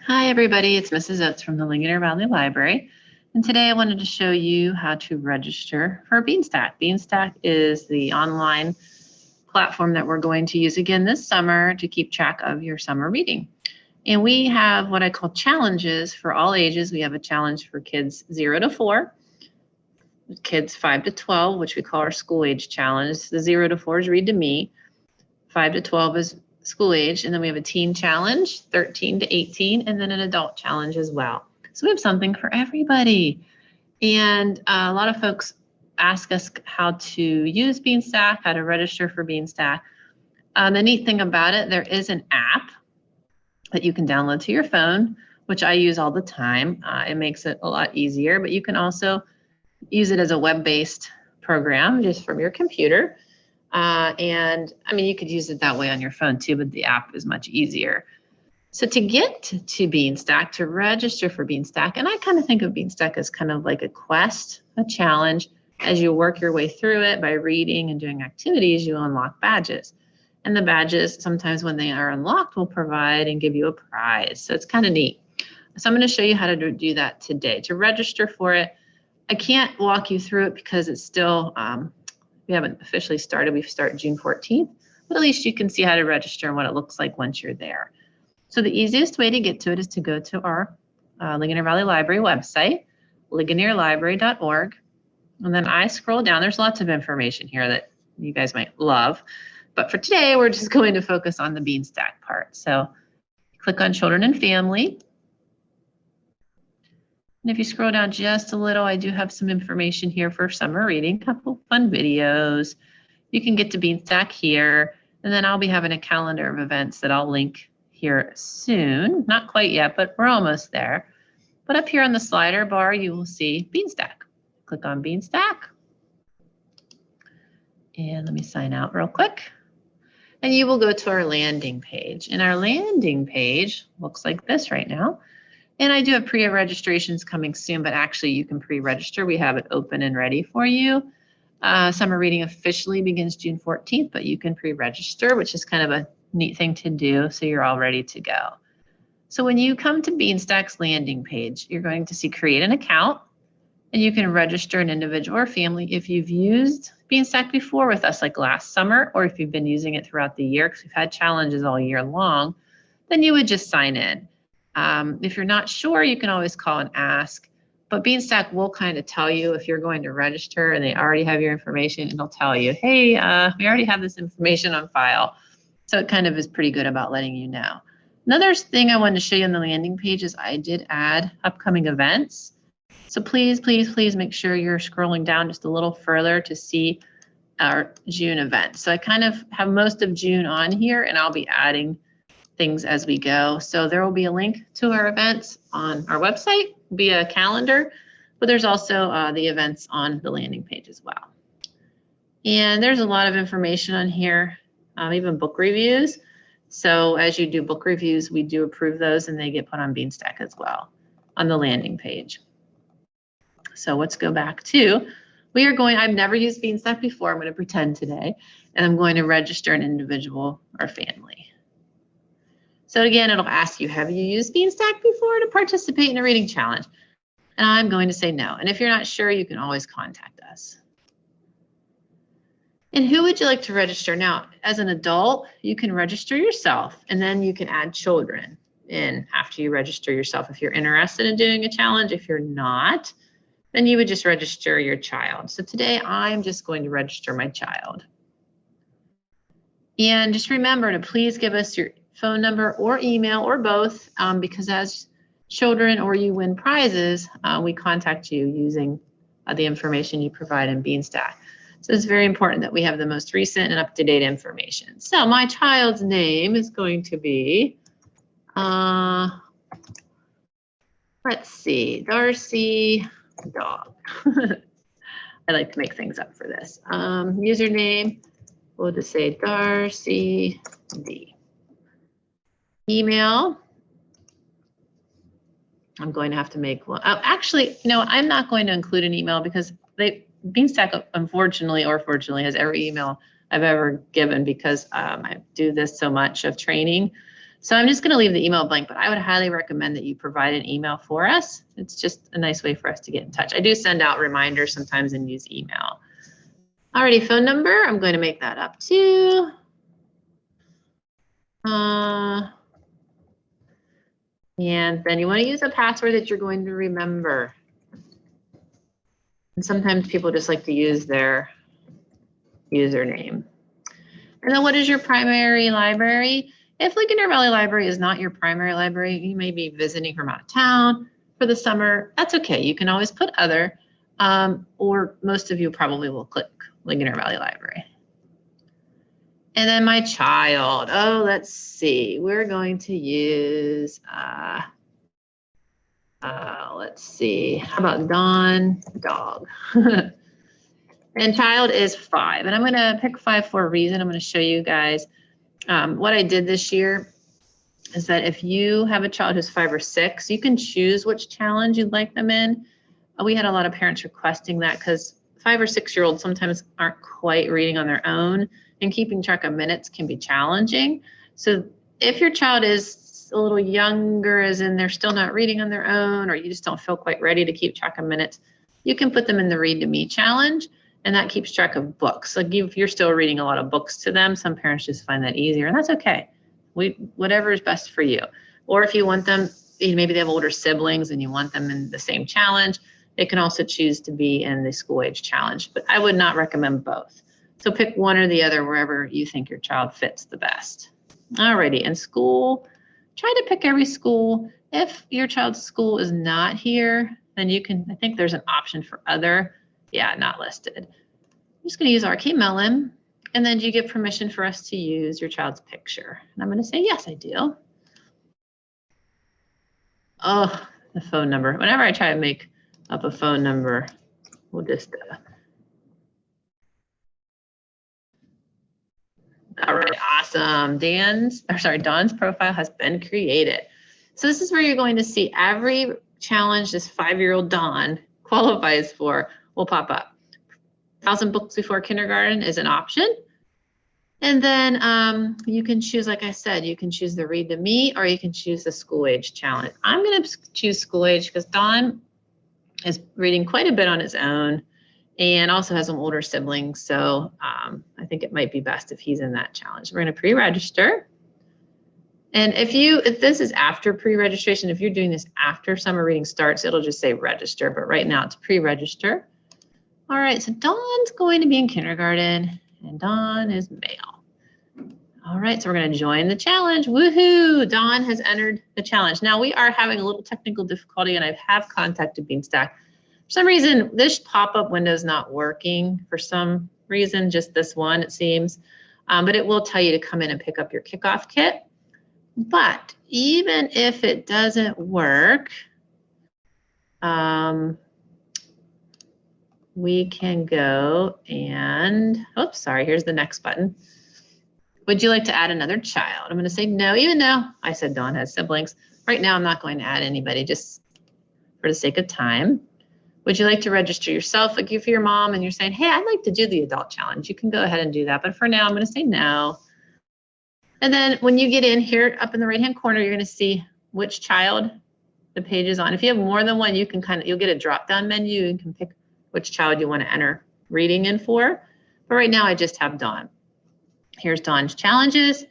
Hi everybody, it's Mrs. Oates from the Ligonier Valley Library. And today I wanted to show you how to register for Beanstack. Beanstack is the online platform that we're going to use again this summer to keep track of your summer reading. And we have what I call challenges for all ages. We have a challenge for kids 0 to 4, kids 5 to 12, which we call our school age challenge. The 0 to 4 is read to me, 5 to 12 is school age, and then we have a teen challenge, 13 to 18, and then an adult challenge as well. So we have something for everybody. And a lot of folks ask us how to use Beanstack, how to register for Beanstack. The neat thing about it, there is an app that you can download to your phone, which I use all the time. It makes it a lot easier, but you can also use it as a web-based program just from your computer. And I mean, you could use it that way on your phone too, but the app is much easier. So to get to Beanstack, to register for Beanstack, and I kind of think of Beanstack as kind of like a quest, a challenge. As you work your way through it by reading and doing activities, you unlock badges. And the badges, sometimes when they are unlocked, will provide and give you a prize. So it's kind of neat. So I'm going to show you how to do that today. To register for it, I can't walk you through it because it's still, we haven't officially started. We start June 14th, but at least you can see how to register and what it looks like once you're there. So the easiest way to get to it is to go to our Ligonier Valley Library website, ligonierlibrary.org. And then I scroll down. There's lots of information here that you guys might love. But for today, we're just going to focus on the Beanstack part. So click on Children and Family. And if you scroll down just a little, I do have some information here for summer reading, a couple fun videos. You can get to Beanstack here, and then I'll be having a calendar of events that I'll link here soon. Not quite yet, but we're almost there. But up here on the slider bar, you will see Beanstack. Click on Beanstack. And let me sign out real quick. And you will go to our landing page. And our landing page looks like this right now. And I do have pre-registrations coming soon, but actually you can pre-register. We have it open and ready for you. Summer reading officially begins June 14th, but you can pre-register, which is kind of a neat thing to do, so you're all ready to go. So when you come to Beanstack's landing page, you're going to see create an account, and you can register an individual or family if you've used Beanstack before with us, like last summer, or if you've been using it throughout the year, because we've had challenges all year long, then you would just sign in. If you're not sure, you can always call and ask, but Beanstack will kind of tell you if you're going to register and they already have your information, it'll tell you, hey, we already have this information on file. So it kind of is pretty good about letting you know. Another thing I wanted to show you on the landing page is I did add upcoming events. So please, please, please make sure you're scrolling down just a little further to see our June events. So I kind of have most of June on here, and I'll be adding things as we go. So there will be a link to our events on our website via calendar, but there's also the events on the landing page as well. And there's a lot of information on here, even book reviews. So as you do book reviews, we do approve those and they get put on Beanstack as well on the landing page. So let's go back to, I've never used Beanstack before. I'm going to pretend today, and I'm going to register an individual or family. So again, it'll ask you, have you used Beanstack before to participate in a reading challenge? And I'm going to say no. And if you're not sure, you can always contact us. And who would you like to register? Now, as an adult, you can register yourself, and then you can add children in after you register yourself if you're interested in doing a challenge. If you're not, then you would just register your child. So today, I'm just going to register my child. And just remember to please give us your phone number or email or both, because as children or you win prizes, we contact you using the information you provide in Beanstack. So it's very important that we have the most recent and up-to-date information. So my child's name is going to be, let's see, Darcy Dog. I like to make things up for this. Username, we'll just say Darcy D. Email, I'm going to have to make one. Actually, no, I'm not going to include an email because Beanstack, unfortunately or fortunately, has every email I've ever given because I do this so much of training. So I'm just going to leave the email blank, but I would highly recommend that you provide an email for us. It's just a nice way for us to get in touch. I do send out reminders sometimes and use email. Alrighty, phone number, I'm going to make that up too. And then you want to use a password that you're going to remember. And sometimes people just like to use their username. And then what is your primary library? If Ligonier Valley Library is not your primary library, you may be visiting from out of town for the summer. That's okay. You can always put other, or most of you probably will click Ligonier Valley Library. And then my child. Oh, let's see. We're going to use, let's see. How about Dawn, dog? And child is 5. And I'm going to pick 5 for a reason. I'm going to show you guys what I did this year is that if you have a child who's 5 or 6, you can choose which challenge you'd like them in. We had a lot of parents requesting that because 5 or 6-year-olds sometimes aren't quite reading on their own, and keeping track of minutes can be challenging. So if your child is a little younger, as in they're still not reading on their own, or you just don't feel quite ready to keep track of minutes, you can put them in the Read to Me challenge, and that keeps track of books. Like if you're still reading a lot of books to them, some parents just find that easier, and that's okay. Whatever is best for you. Or if you want them, maybe they have older siblings and you want them in the same challenge, they can also choose to be in the school age challenge, but I would not recommend both. So pick one or the other wherever you think your child fits the best. Alrighty, and school, try to pick every school. If your child's school is not here, then you can, I think there's an option for other. Yeah, not listed. I'm just gonna use Arcade Melon, and then do you give permission for us to use your child's picture? And I'm gonna say, yes, I do. Oh, the phone number. Whenever I try to make up a phone number, we'll just, all right, awesome. Dawn's profile has been created. So this is where you're going to see every challenge this 5-year-old Dawn qualifies for will pop up. 1,000 books before kindergarten is an option. And then you can choose, like I said, you can choose the Read to Me, or you can choose the school age challenge. I'm going to choose school age because Dawn is reading quite a bit on his own and also has some older siblings. So I think it might be best if he's in that challenge. We're going to pre-register. And if this is after pre-registration, if you're doing this after summer reading starts, it'll just say register. But right now it's pre-register. All right, so Dawn's going to be in kindergarten and Dawn is male. All right, so we're going to join the challenge. Woohoo! Dawn has entered the challenge. Now we are having a little technical difficulty, and I have contacted Beanstack. For some reason, this pop-up window is not working. For some reason, just this one, it seems. But it will tell you to come in and pick up your kickoff kit. But even if it doesn't work, we can go and, oops, sorry, here's the next button. Would you like to add another child? I'm going to say no, even though I said Dawn has siblings. Right now, I'm not going to add anybody just for the sake of time. Would you like to register yourself? Like if you're your mom and you're saying, hey, I'd like to do the adult challenge, you can go ahead and do that. But for now, I'm going to say no. And then when you get in here up in the right-hand corner, you're going to see which child the page is on. If you have more than one, you can you'll get a drop-down menu. You can pick which child you want to enter reading in for. But right now, I just have Dawn. Here's Dawn's challenges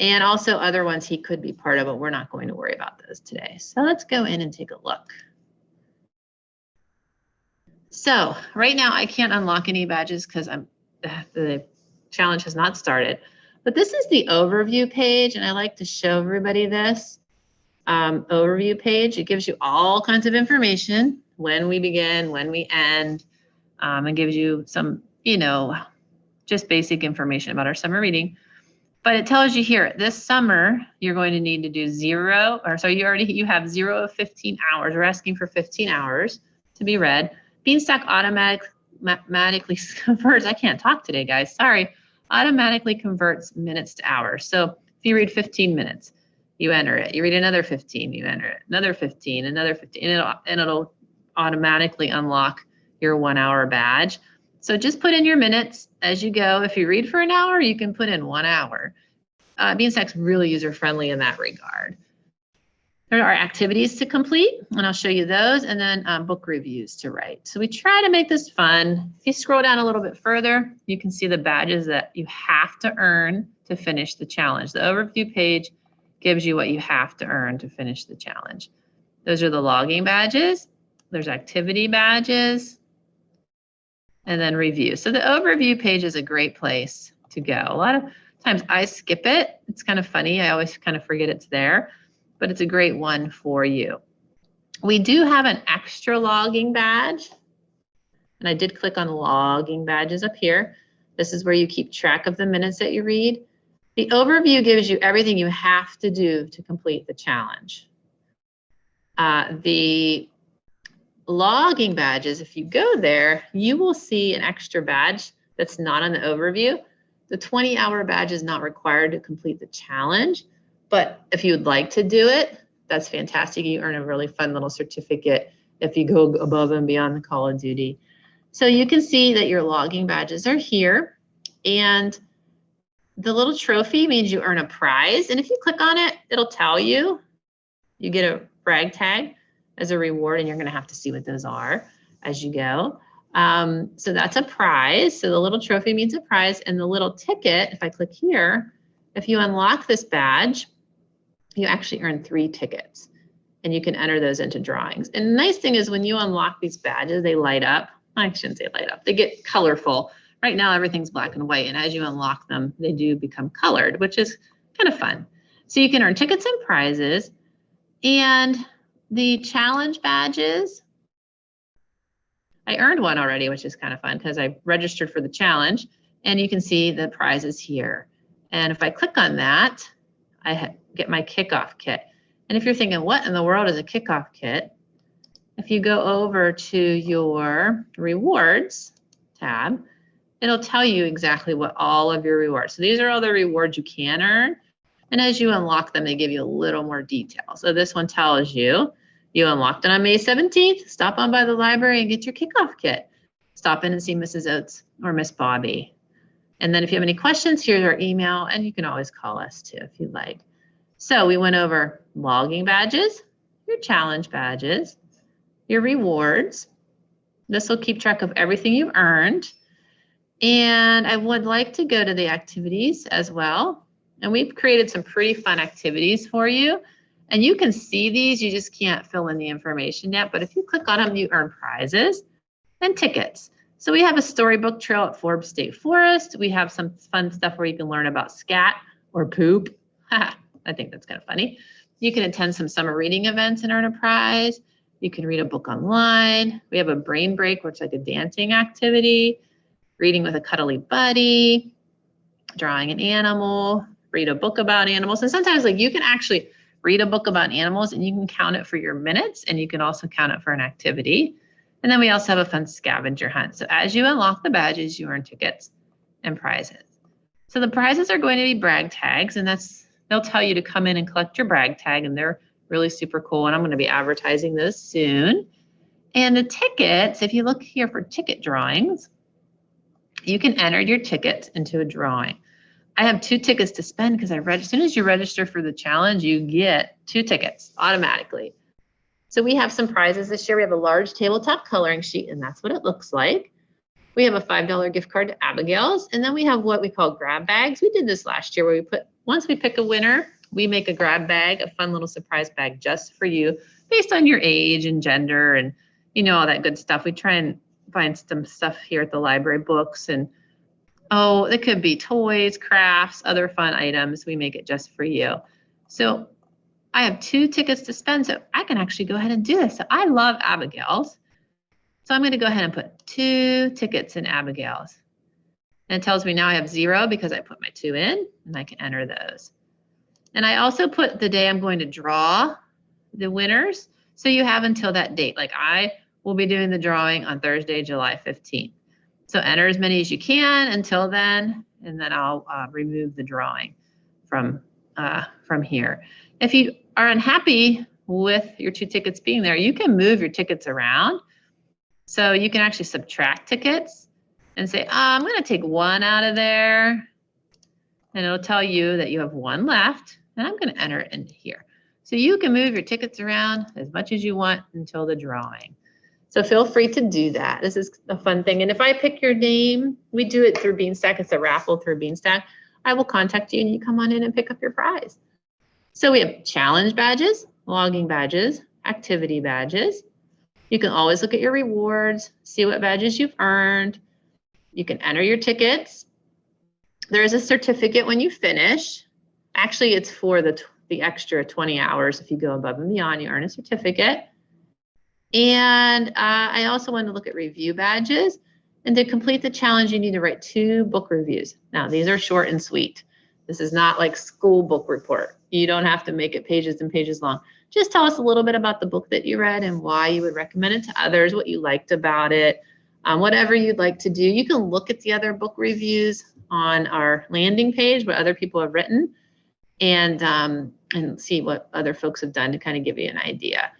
and also other ones he could be part of, but we're not going to worry about those today. So let's go in and take a look. So right now I can't unlock any badges because the challenge has not started, but this is the overview page, and I like to show everybody this overview page. It gives you all kinds of information, when we begin, when we end, and gives you some, just basic information about our summer reading. But it tells you here, this summer, you're going to need to do you have 0 of 15 hours. We're asking for 15 hours to be read. Beanstack automatically converts, I can't talk today, guys, sorry, automatically converts minutes to hours. So if you read 15 minutes, you enter it. You read another 15, you enter it. Another 15, another 15, and it'll automatically unlock your 1-hour badge. So just put in your minutes as you go. If you read for an hour, you can put in 1 hour. Beanstack's really user-friendly in that regard. There are activities to complete, and I'll show you those, and then book reviews to write. So we try to make this fun. If you scroll down a little bit further, you can see the badges that you have to earn to finish the challenge. The overview page gives you what you have to earn to finish the challenge. Those are the logging badges. There's activity badges, and then review. So the overview page is a great place to go. A lot of times I skip it. It's kind of funny. I always kind of forget it's there, but it's a great one for you. We do have an extra logging badge, and I did click on logging badges up here. This is where you keep track of the minutes that you read. The overview gives you everything you have to do to complete the challenge. The logging badges, if you go there, you will see an extra badge that's not on the overview. The 20-hour badge is not required to complete the challenge, but if you would like to do it, that's fantastic. You earn a really fun little certificate if you go above and beyond the call of duty. So you can see that your logging badges are here, and the little trophy means you earn a prize. And if you click on it, it'll tell you, you get a brag tag as a reward, and you're gonna have to see what those are as you go. So that's a prize. So the little trophy means a prize, and the little ticket, if I click here, if you unlock this badge, you actually earn 3 tickets, and you can enter those into drawings. And the nice thing is when you unlock these badges, they light up. I shouldn't say light up, they get colorful. Right now, everything's black and white, and as you unlock them, they do become colored, which is kind of fun. So you can earn tickets and prizes, and the challenge badges, I earned one already, which is kind of fun because I registered for the challenge, and you can see the prizes here. And if I click on that, I get my kickoff kit. And if you're thinking, what in the world is a kickoff kit? If you go over to your rewards tab, it'll tell you exactly what all of your rewards. So these are all the rewards you can earn. And as you unlock them, they give you a little more detail. So this one tells you, you unlocked it on May 17th, stop on by the library and get your kickoff kit. Stop in and see Mrs. Oates or Miss Bobby. And then if you have any questions, here's our email, and you can always call us too if you'd like. So we went over logging badges, your challenge badges, your rewards. This will keep track of everything you've earned. And I would like to go to the activities as well. And we've created some pretty fun activities for you. And you can see these, you just can't fill in the information yet. But if you click on them, you earn prizes and tickets. So we have a storybook trail at Forbes State Forest. We have some fun stuff where you can learn about scat or poop. I think that's kind of funny. You can attend some summer reading events and earn a prize. You can read a book online. We have a brain break, which is like a dancing activity, reading with a cuddly buddy, drawing an animal, read a book about animals. And sometimes like you can actually read a book about animals and you can count it for your minutes, and you can also count it for an activity. And then we also have a fun scavenger hunt. So as you unlock the badges, you earn tickets and prizes. So the prizes are going to be brag tags, and they'll tell you to come in and collect your brag tag, and they're really super cool. And I'm going to be advertising those soon. And the tickets, if you look here for ticket drawings, you can enter your tickets into a drawing. I have 2 tickets to spend because as soon as you register for the challenge, you get 2 tickets automatically. So we have some prizes this year. We have a large tabletop coloring sheet, and that's what it looks like. We have a $5 gift card to Abigail's, and then we have what we call grab bags. We did this last year where once we pick a winner, we make a grab bag, a fun little surprise bag just for you based on your age and gender and all that good stuff. We try and find some stuff here at the library, books, and it could be toys, crafts, other fun items. We make it just for you. So I have 2 tickets to spend, so I can actually go ahead and do this. So I love Abigail's. So I'm going to go ahead and put 2 tickets in Abigail's. And it tells me now I have 0 because I put my 2 in, and I can enter those. And I also put the day I'm going to draw the winners. So you have until that date. Like I will be doing the drawing on Thursday, July 15th. So enter as many as you can until then, and then I'll remove the drawing from here. If you are unhappy with your 2 tickets being there, you can move your tickets around. So you can actually subtract tickets and say, I'm going to take 1 out of there and it'll tell you that you have one left, and I'm going to enter it into here. So you can move your tickets around as much as you want until the drawing. So feel free to do that. This is a fun thing. And if I pick your name, we do it through Beanstack. It's a raffle through Beanstack. I will contact you and you come on in and pick up your prize. So we have challenge badges, logging badges, activity badges. You can always look at your rewards, see what badges you've earned. You can enter your tickets. There is a certificate when you finish. Actually, it's for the extra 20 hours. If you go above and beyond, you earn a certificate. And I also want to look at review badges. And to complete the challenge, you need to write 2 book reviews. Now, these are short and sweet. This is not like school book report. You don't have to make it pages and pages long. Just tell us a little bit about the book that you read and why you would recommend it to others, what you liked about it, whatever you'd like to do. You can look at the other book reviews on our landing page, what other people have written, and see what other folks have done to kind of give you an idea.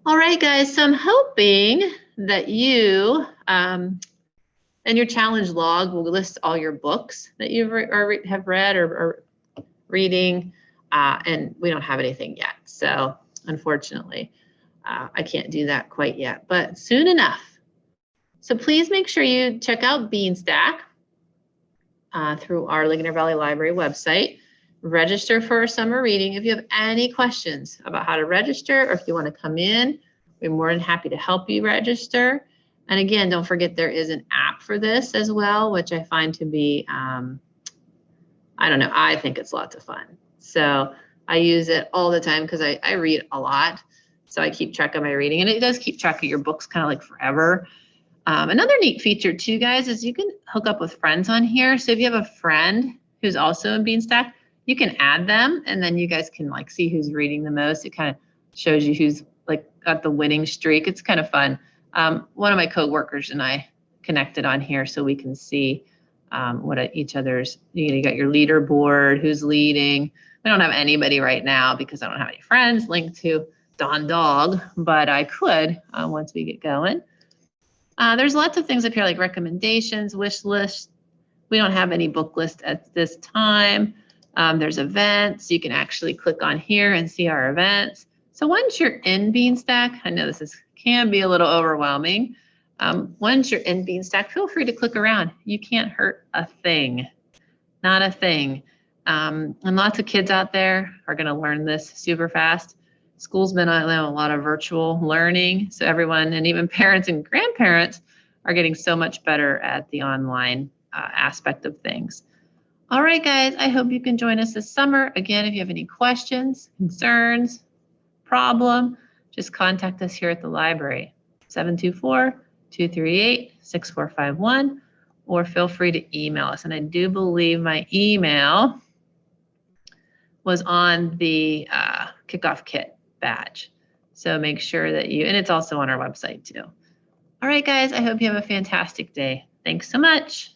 All right, guys, so I'm hoping that you and your challenge log will list all your books that you have read or reading, and we don't have anything yet. So unfortunately, I can't do that quite yet, but soon enough. So please make sure you check out Beanstack through our Ligonier Valley Library website. Register for a summer reading. If you have any questions about how to register, or if you want to come in, we're more than happy to help you register. And again, don't forget there is an app for this as well, which I find to be, I don't know, I think it's lots of fun. So I use it all the time because I read a lot. So I keep track of my reading, and it does keep track of your books kind of like forever. Another neat feature too, guys, is you can hook up with friends on here. So if you have a friend who's also in Beanstack, you can add them, and then you guys can like see who's reading the most. It kind of shows you who's like got the winning streak. It's kind of fun. One of my coworkers and I connected on here so we can see what each other's, you got your leaderboard, who's leading. I don't have anybody right now because I don't have any friends linked to Dawn Dog, but I could once we get going. There's lots of things up here like recommendations, wish lists. We don't have any book list at this time. There's events. You can actually click on here and see our events. So once you're in Beanstack, I know this can be a little overwhelming. Once you're in Beanstack, feel free to click around. You can't hurt a thing, not a thing. And lots of kids out there are going to learn this super fast. School's been on a lot of virtual learning, so everyone, and even parents and grandparents, are getting so much better at the online aspect of things. All right, guys, I hope you can join us this summer. Again, if you have any questions, concerns, problem, just contact us here at the library, 724-238-6451, or feel free to email us. And I do believe my email was on the kickoff kit badge. So make sure that and it's also on our website too. All right, guys, I hope you have a fantastic day. Thanks so much.